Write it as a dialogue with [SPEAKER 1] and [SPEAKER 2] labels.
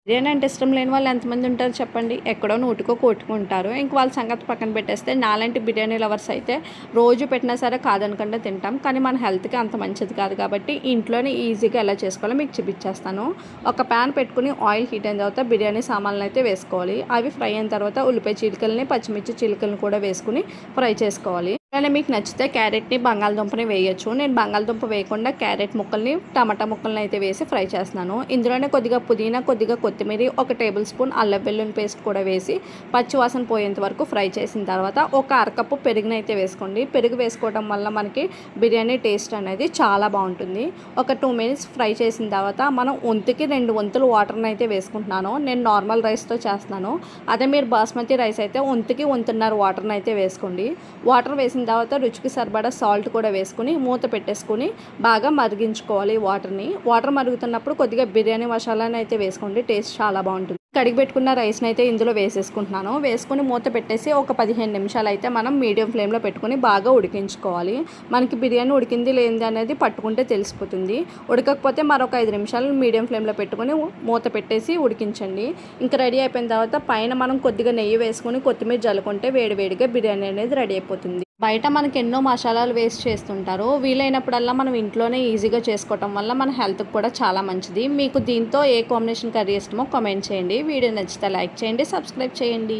[SPEAKER 1] బిర్యానీ అంటే ఇష్టం లేని వాళ్ళు ఎంతమంది ఉంటారు చెప్పండి. ఎక్కడో నూటికో కోటికో ఉంటారు. ఇంక వాళ్ళ సంగతి పక్కన పెట్టేస్తే నాలాంటి బిర్యానీ లవర్స్ అయితే రోజు పెట్టినా సరే కాదనకుండా తింటాం. కానీ మన హెల్త్‌కి అంత మంచిది కాదు కాబట్టి ఇంట్లోనే ఈజీగా ఎలా చేసుకోవాలో మీకు చూపించేస్తాను. ఒక ప్యాన్ పెట్టుకొని ఆయిల్ హీట్ అయిన తర్వాత బిర్యానీ సామాన్లనైతే వేసుకోవాలి. అవి ఫ్రై అయిన తర్వాత ఉల్లిపాయ చీలికల్ని, పచ్చిమిర్చి చీలికల్ని కూడా వేసుకొని ఫ్రై చేసుకోవాలి. అలానే మీకు నచ్చితే క్యారెట్‌ని, బంగాళదుంపని వేయొచ్చు. నేను బంగాళదుంప వేయకుండా క్యారెట్ ముక్కల్ని, టమాటా ముక్కల్ని అయితే వేసి ఫ్రై చేస్తున్నాను. ఇందులోనే కొద్దిగా పుదీనా, కొద్దిగా కొత్తిమీర, ఒక టేబుల్ స్పూన్ అల్లం వెల్లుల్లి పేస్ట్ కూడా వేసి పచ్చి వాసన పోయేంత వరకు ఫ్రై చేసిన తర్వాత ఒక అరకప్పు పెరుగునైతే వేసుకోండి. పెరుగు వేసుకోవడం వల్ల మనకి బిర్యానీ టేస్ట్ అనేది చాలా బాగుంటుంది. ఒక 2 మినిట్స్ ఫ్రై చేసిన తర్వాత మనం వంతుకి 2 వంతులు వాటర్ని అయితే వేసుకుంటున్నాను. నేను నార్మల్ రైస్తో చేస్తున్నాను. అదే మీరు బాస్మతి రైస్ అయితే వంతుకి వంతున్నర వాటర్ని అయితే వేసుకోండి. వాటర్ వేసిన తర్వాత రుచికి సరిపడా సాల్ట్ కూడా వేసుకుని మూత పెట్టేసుకుని బాగా మరిగించుకోవాలి వాటర్ మరుగుతున్నప్పుడు కొద్దిగా బిర్యానీ మసాలాని అయితే వేసుకోండి. టేస్ట్ చాలా బాగుంటుంది. కడిగి పెట్టుకున్న రైస్ని అయితే ఇందులో వేసేసుకుంటున్నాను. వేసుకుని మూత పెట్టేసి ఒక 15 నిమిషాలు అయితే మనం మీడియం ఫ్లేమ్లో పెట్టుకుని బాగా ఉడికించుకోవాలి. మనకి బిర్యానీ ఉడికింది లేనిది అనేది పట్టుకుంటే తెలిసిపోతుంది. ఉడకకపోతే మరొక 5 నిమిషాలు మీడియం ఫ్లేమ్లో పెట్టుకుని మూత పెట్టేసి ఉడికించండి. ఇంకా రెడీ అయిపోయిన తర్వాత పైన మనం కొద్దిగా నెయ్యి వేసుకుని కొత్తిమీర జల్లుకుంటే వేడివేడిగా బిర్యానీ అనేది రెడీ అయిపోతుంది. బయట మనకి ఎన్నో మసాలాలు వేస్ట్ చేస్తుంటారు. వీలైనప్పుడల్లా మనం ఇంట్లోనే ఈజీగా చేసుకోవటం వల్ల మన హెల్త్కి కూడా చాలా మంచిది. మీకు దీంతో ఏ కాంబినేషన్ కర్రీ ఇష్టమో కామెంట్ చేయండి. వీడియో నచ్చితే లైక్ చేయండి, సబ్స్క్రైబ్ చేయండి.